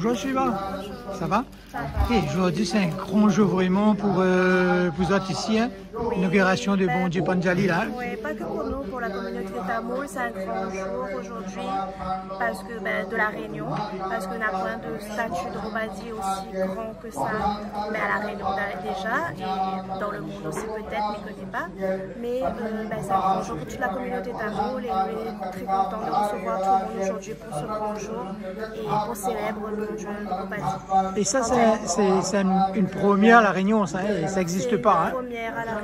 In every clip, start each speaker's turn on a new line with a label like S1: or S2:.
S1: Bonjour Shiva, ça va? Et aujourd'hui c'est un grand jour vraiment pour vous autres ici, hein? L'inauguration du bon Dieu Panjali là.
S2: Oui, pas que pour nous, pour la communauté tamoule, c'est un grand jour aujourd'hui parce que de la Réunion, parce qu'on a plein de statues de Robadi aussi grands que ça, mais à la Réunion déjà, et dans le monde aussi peut-être, mais ne connaît pas. Mais c'est un grand jour pour toute la communauté tamoule et on est très content de recevoir tout le monde aujourd'hui pour ce grand jour et pour célébrer le bon Dieu de Robadi.
S1: Et ça c'est une première à la Réunion, ça n'existe pas.
S2: C'est une première à la Réunion.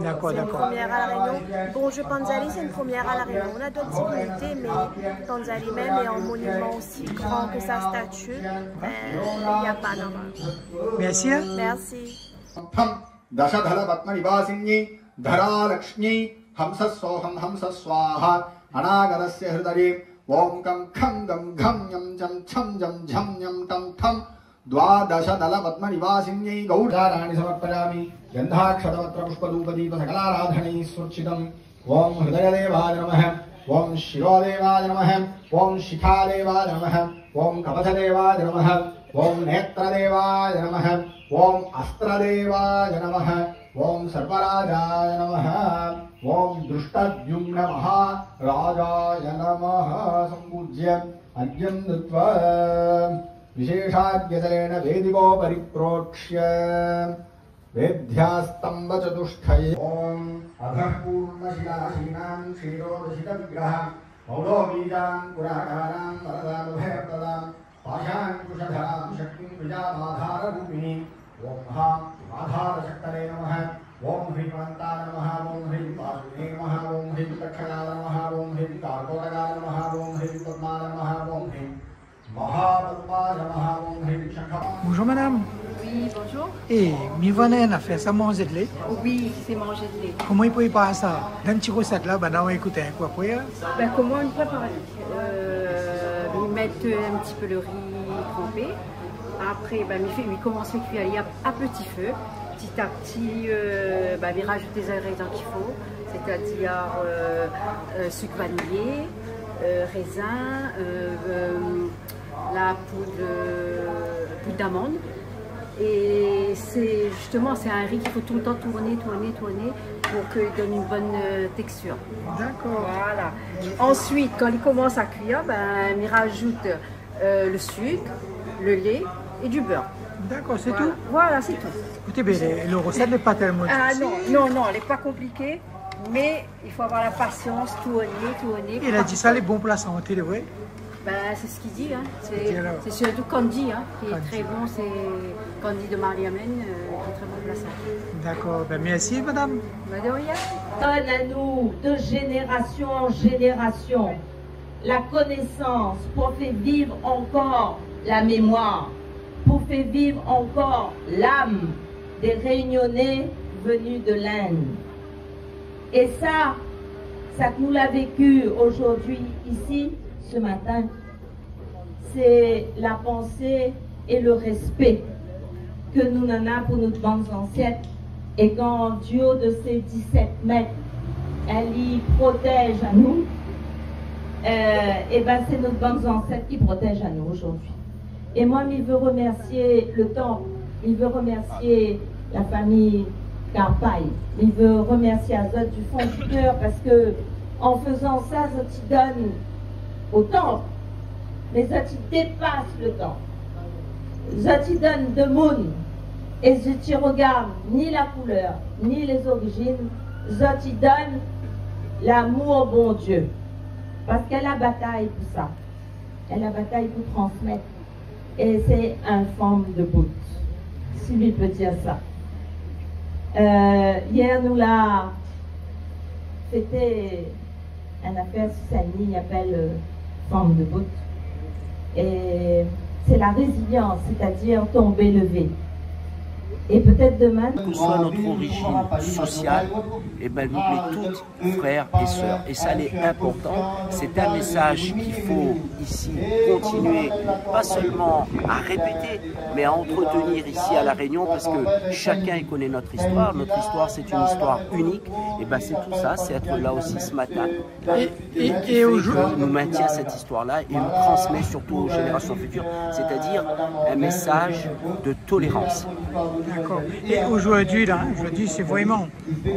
S1: D'accord, d'accord.
S2: Première à la Réunion. Bon Dieu Panjali, c'est une première à la Réunion. On a d'autres divinités, mais Panjali même est un monument aussi grand que sa statue. Il n'y a pas normalement.
S1: Merci.
S2: Merci.
S3: Dashadhala Patma Nivasinyi Dhara Lakshmi Hamsassoham Hamsaswaha Anagadasya Hridari Om Kam Kham Gam Gham Yam Jam Cham Jam Jam Yam Tam Tam Dwadashadhala Patma Nivasinyi Gaudharani Samarpayami Gandhakshadavatra Pushpadupadeepa Sakaladhanai Surchidam Om Hridayadevaya Namaha Om Shirodevaya Namaha Om Shikhadevaya Namaha Om Kapatadevaya Namaha Om Netradevaya Namaha Om Astradevaya Namaha Om Sarvarajaya Namaha Om Drushtadhyumna Maharajaya Namaha Sambhujyam Adyam Dutva Visheshadyajalena Vediko Pariprokshya Vedhyastamba Chatushthaye Om Adhapurna Shilashinam Shirodashita Vigraha Maulovijam Kurakaram Varadabhayapradam Pashan Kushadharam Shaktim Vijamadhara Rupini Om Ham Madhara Shaktare Namaha Om Hri Mantana Namaha Om Hri Vasudhe Namaha Om Hri Takshana Namaha Om Hri Karkoraga Namaha Om Hri Padmana Namaha Om Hri Mahapadma Namaha Om Hri Shakha.
S1: Bonjour madame.
S4: Oui, bonjour.
S1: Et Mivanen a fait ça manger de lait.
S4: Oui, c'est manger de lait.
S1: Comment il prépare ça? Dans une petite recette là, on va écouter quoi après?
S4: Comment on prépare? Ils mettent un petit peu le riz trempé. Après, il commence à cuire à petit feu. Petit à petit, il rajoute les ingrédients qu'il faut, c'est-à-dire sucre vanillé, raisin, la poudre d'amande. Et c'est un riz qu'il faut tout le temps tourner pour qu'il donne une bonne texture.
S1: D'accord.
S4: Voilà. Ensuite, quand il commence à cuire, il rajoute le sucre, le lait et du beurre.
S1: D'accord, c'est
S4: voilà.
S1: tout?
S4: Voilà, c'est tout.
S1: Écoutez, le recette n'est pas tellement difficile.
S4: Non, elle n'est pas compliquée, mais il faut avoir la patience, tourner.
S1: Il a dit ça, les bons plats santé, vrai?
S4: C'est ce qu'il dit, hein. C'est surtout Candy, hein, qui est très bon, c'est Candy de Mariamen, qui est très bon pour la santé.
S1: D'accord, merci madame.
S4: De rien.
S5: Donne à nous de génération en génération la connaissance pour faire vivre encore la mémoire, pour faire vivre encore l'âme des Réunionnais venus de l'Inde. Et ça que nous l'a vécu aujourd'hui ici, ce matin, c'est la pensée et le respect que nous en avons pour nos grands ancêtres. Et quand du haut de ces 17 mètres, elle y protège à nous, c'est nos grands ancêtres qui protègent à nous aujourd'hui. Et moi, il veut remercier le temple, il veut remercier la famille Carpaille, il veut remercier Azot du fond du cœur parce que en faisant ça, Zoti donne au temple, mais Zoti dépasse le temple. Zoti donne de monde et Zoti regarde ni la couleur, ni les origines. Zoti donne l'amour bon Dieu. Parce qu'elle a bataille pour ça. Elle a bataille pour transmettre. Et c'est une forme de bout, si lui peut dire ça. Hier, nous l'a fêté une affaire sur Saint-Denis, il appelle forme de bout. Et c'est la résilience, c'est-à-dire tomber, lever. Et peut-être demain...
S6: Quelle que soit notre origine sociale, eh ben, nous sommes tous frères et sœurs. Et ça, c'est important. C'est un message qu'il faut ici continuer, pas seulement à répéter, mais à entretenir ici à La Réunion, parce que chacun connaît notre histoire. Notre histoire, c'est une histoire unique. Et ben, c'est tout ça, c'est être là aussi ce matin. Et aujourd'hui, nous maintient cette histoire-là et nous transmet surtout aux générations futures, c'est-à-dire un message de tolérance.
S1: D'accord. Et aujourd'hui, c'est vraiment,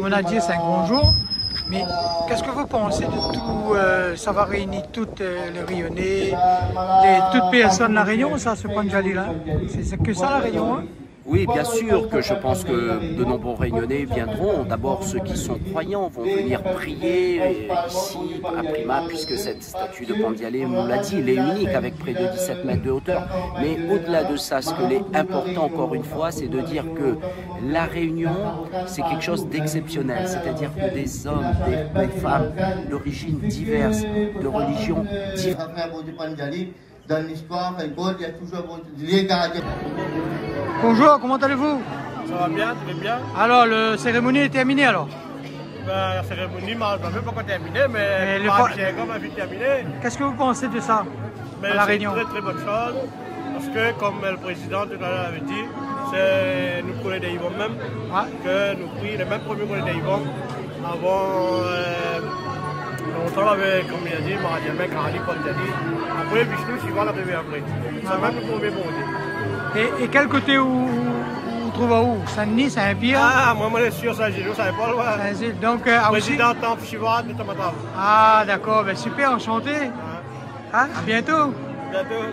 S1: on a dit, c'est un grand jour, mais qu'est-ce que vous pensez de tout, ça va réunir toutes les Rayonnais, toutes personnes de La Réunion, ça, ce Pandjali-là? C'est que ça, La Réunion, hein?
S6: Oui, bien sûr que je pense que de nombreux Réunionnais viendront. D'abord, ceux qui sont croyants vont venir prier ici à Prima, puisque cette statue de Pandjali, on l'a dit, elle est unique avec près de 17 mètres de hauteur. Mais au-delà de ça, ce qui est important encore une fois, c'est de dire que La Réunion, c'est quelque chose d'exceptionnel. C'est-à-dire que des hommes, des femmes d'origines diverses, de religions diverses.
S7: Dans l'histoire, il y a toujours les gardiens.
S1: Bonjour, comment allez-vous?
S8: Ça va bien, très bien.
S1: Alors, la cérémonie est terminée alors?
S8: La cérémonie m'a même pas terminée, mais m'a vite terminée.
S1: Qu'est-ce que vous pensez de ça à La Réunion?
S8: C'est une très bonne chose, parce que comme le président tout à l'heure avait dit, c'est nous prenons des Yvonne même, que nous prions les mêmes premiers prenons des Yvonne avant... on avec, comme il a dit, Maradjamé, Karali, Pandjali. Après, Vishnu, Shiva, l'arrivée après. C'est même le premier monde.
S1: Et quel côté où trouve où? Saint-Denis, Saint-Pierre?
S8: Ah, moi, je suis sûr, Saint-Gilles, ça n'est pas loin.
S1: Donc,
S8: président Temple Shiva de Tamatam.
S1: Ah, d'accord, ben, super, enchanté. Hein? À bientôt.
S8: Bientôt.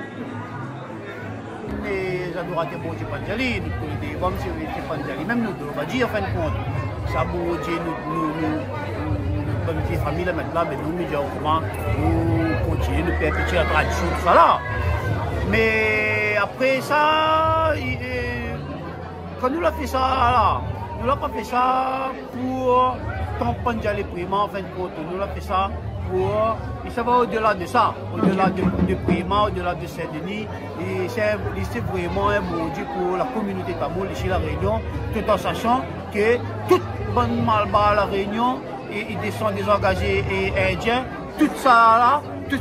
S9: Les adorateurs de Pandjali, nous connaissons comme si Pandjali, même nous, on va dire en fin de compte. Ça, comme les familles maintenant, mais nous, nous continuons, nous perpétuer la tradition, tout ça là. Mais après ça, quand nous l'avons fait ça là, nous l'avons pas fait ça pour tant Pandjali Prima, en fin de compte, nous l'avons fait ça pour, et ça va au-delà de ça, au-delà de Prima, au-delà de Saint-Denis, et c'est vraiment un bon Dieu pour la communauté tamoule ici à La Réunion, tout en sachant que toute bonne malba à La Réunion, et des sont désengagés et indiens, tout ça là, il y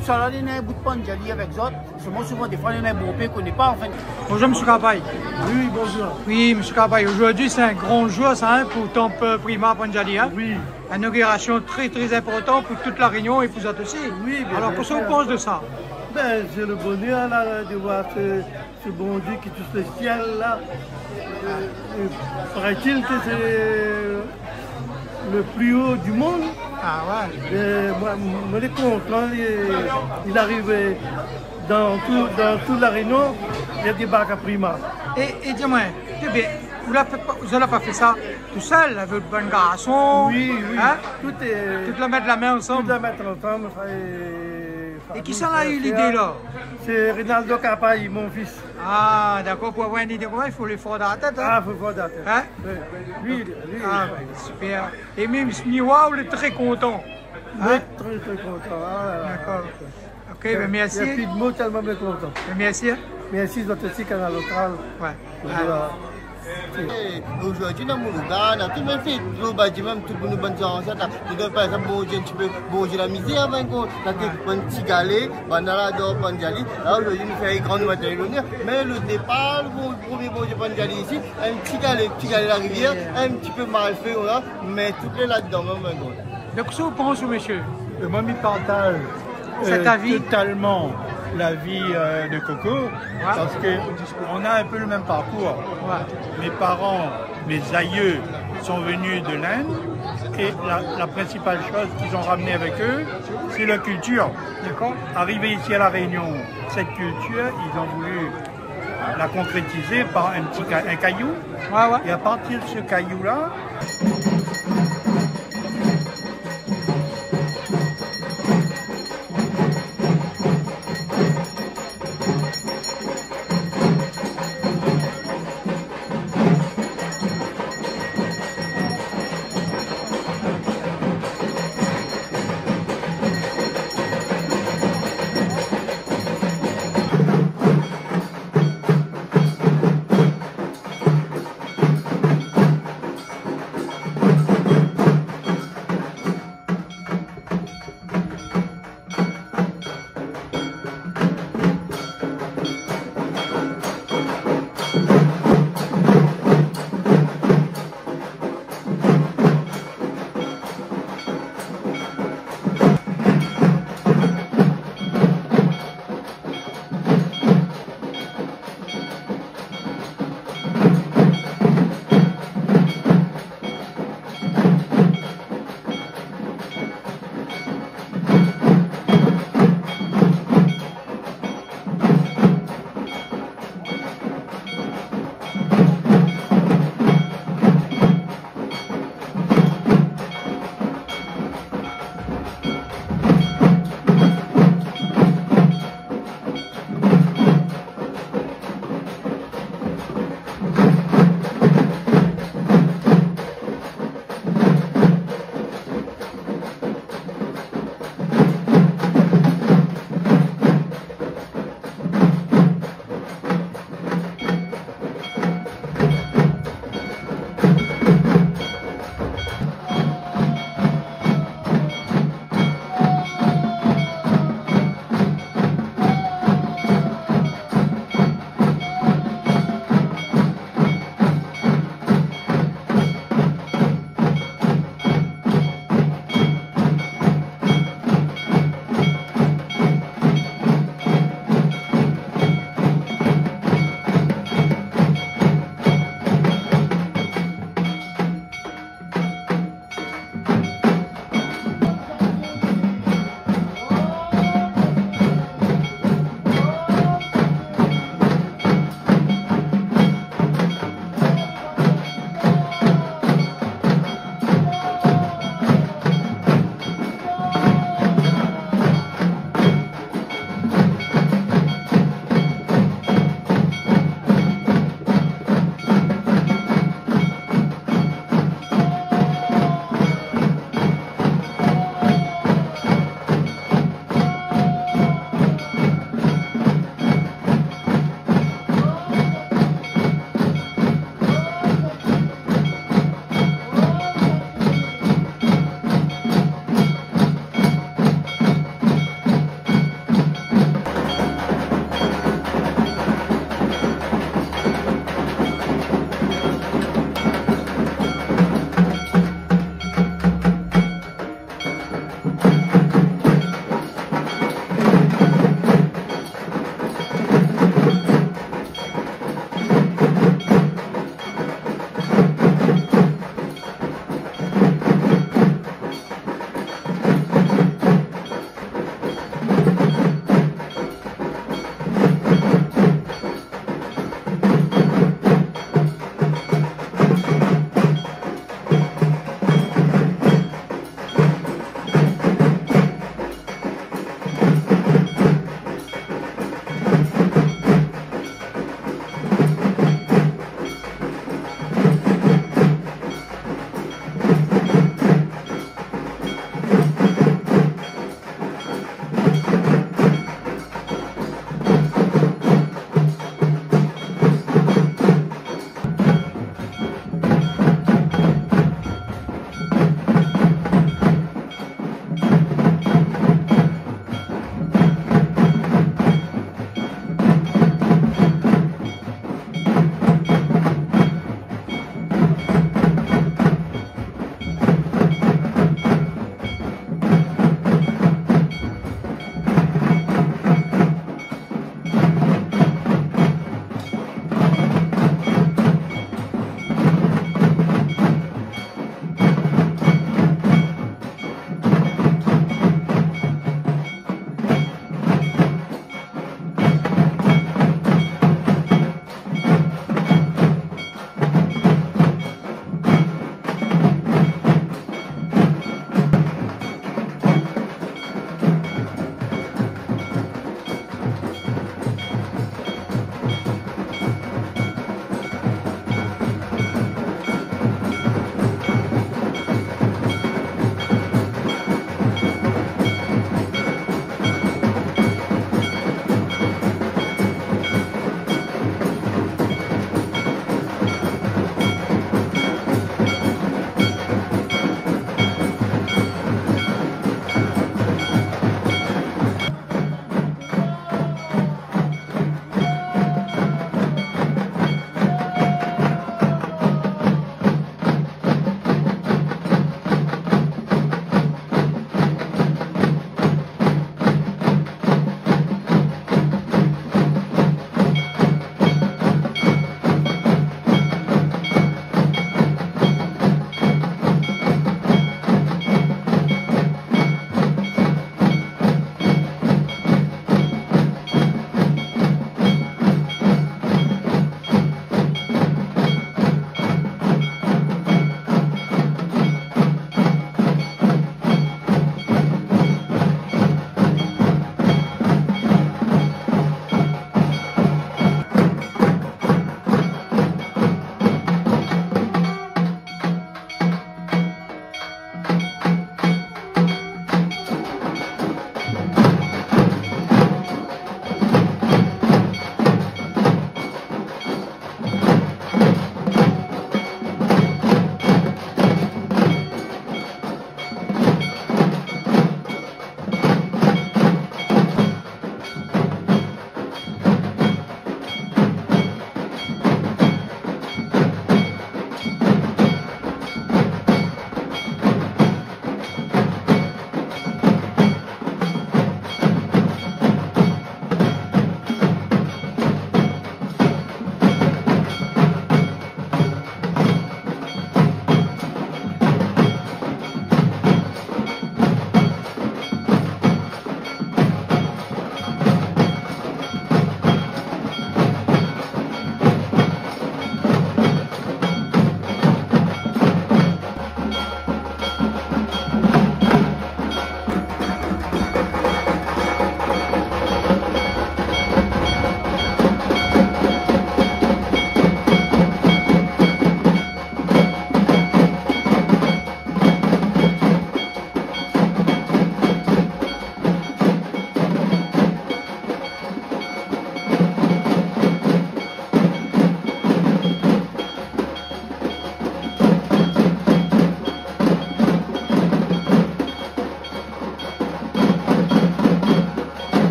S9: a un bout de Pandjali avec eux, souvent des fois il y a un bon pays qu'on n'est pas en fait.
S1: Bonjour M. Kapaï.
S8: Oui, bonjour.
S1: Oui, M. Kapaï, aujourd'hui c'est un grand jour ça, hein, pour Temple Prima Pandjali. Hein?
S8: Oui.
S1: Une inauguration très très importante pour toute La Réunion et pour vous aussi.
S8: Oui, bien.
S1: Alors, qu'est-ce que vous pensez de ça?
S8: Ben, c'est le bonheur là, de voir ce bon Dieu qui touche le ciel là. Paraît-il que c'est le plus haut du monde.
S1: Ah ouais.
S8: Moi, je suis content. Il arrive dans toute La Réunion, il y a des bacs à Prima.
S1: Et dis-moi, vous n'avez pas fait ça tout seul, avec votre bonne garçon?
S8: Oui, oui.
S1: Hein?
S8: Tout
S1: la mettre la main ensemble?
S8: Tout la mettre ensemble.
S1: Et qui s'en a eu l'idée là?
S8: C'est Rinaldo Kapaï, mon fils.
S1: Ah, d'accord, pour avoir une idée, il faut l'effort dans la tête. Hein?
S8: Ah, il faut l'effort dans la tête.
S1: Hein?
S8: Oui.
S1: Ah, super. Et même Smiwa, vous êtes très content.
S8: Oui, très content.
S1: D'accord. Ok, ben merci.
S8: Il n'y a plus de mots tellement content.
S1: Merci.
S8: Merci, notre aussi canal local.
S1: Ouais.
S7: Aujourd'hui, dans mon regard, tout le monde fait même tout le monde bonne chose. Par exemple, tu peux manger la misère avec un petit galet, bandara de Pandjali. Là, aujourd'hui, nous faisons une grande matériel. Mais le départ, le premier manger Pandjali ici, un petit galet la rivière, un petit peu mal fait, mais tout est là-dedans.
S1: Donc, qu'est-ce que vous pensez, monsieur?
S10: Moi, je partage totalement la vie de Coco, parce qu'on a un peu le même parcours. Mes parents, mes aïeux sont venus de l'Inde et la principale chose qu'ils ont ramené avec eux, c'est la culture. Arrivé ici à La Réunion, cette culture, ils ont voulu la concrétiser par un caillou. Et à partir de ce caillou-là,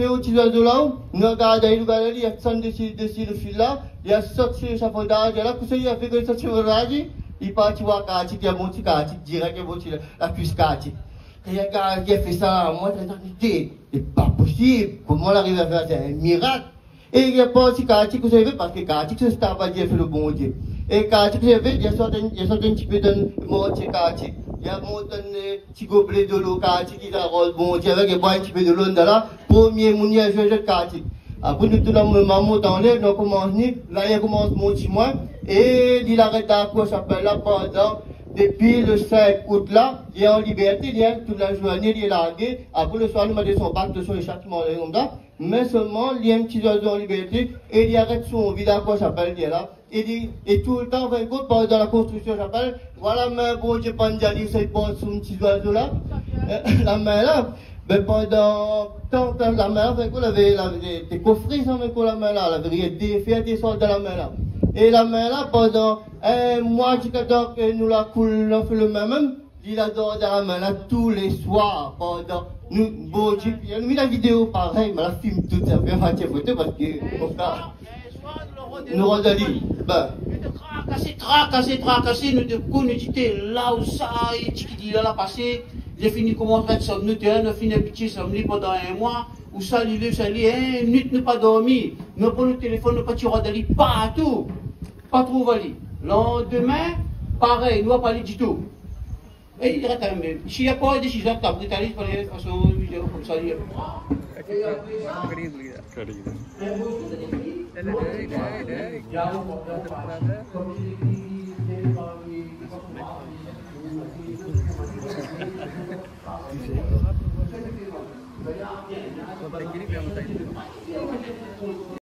S7: au petit oiseau là, nous regardons, il y a 100 dessus le fil là, il y a sorti le chapeaudage, là, pour ça, il a fait que sorti le chapeaudage, il part voir Kati, il y a mon petit Kati, direct, il y a la cuisse Kati. Et il y a un gars qui a fait ça, moi, c'est pas possible, comment on arrive à faire ça, c'est un miracle. Et il n'y a pas aussi Kati que vous savez, parce que Kati, c'est pas Dieu fait le bon Dieu. Et Kati, vous savez, il y a sorti un petit peu de moitié Kati. Il y a un petit gobelet de l'eau Kati qui s'arrose bon Dieu avec un petit peu de l'eau là, premier mounier, je Kati. Après, nous, tout le monde, maman, dans l'air, nous commençons, là, il commence mon petit mois, et il arrête à quoi s'appelle là, pendant, depuis le 5 août là, il est en liberté, il est toute la journée, il est largué, après le soir, il m'a dit son bac de son échappement, mais seulement, il y a un petit oiseau en liberté, et il arrête son vide à quoi s'appelle, il est là, et tout le temps, pendant la construction, j'appelle, voilà, mais bon, j'ai pas dit, c'est pas son petit oiseau là, la main là, mais pendant tant que la main, on avait des coffrets avec la main là, la vérité, fait des sortes de la main là. Et la main là, pendant un mois, que nous la coule, on fait le même, il adore dans la main là tous les soirs, pendant, nous, bon, il a mis la vidéo pareil, mais la filme toute ça, fait un photo parce que, on fait, nous Rosalie, ben. Tracassé, nous étions là où ça, et qui là, passé. J'ai fini comment faire ça, nous avons fini un petit sommeil pendant un mois, où ça, une nuit, nous pas dormi, nous prenons le téléphone, nous pas tiré d'aller partout, pas trop valé. Lendemain, pareil, nous pas parlé du tout. Et il dirait quand même, s'il n'y a pas de décision, tu as pris ta liste, de toute façon, comme ça, il y a.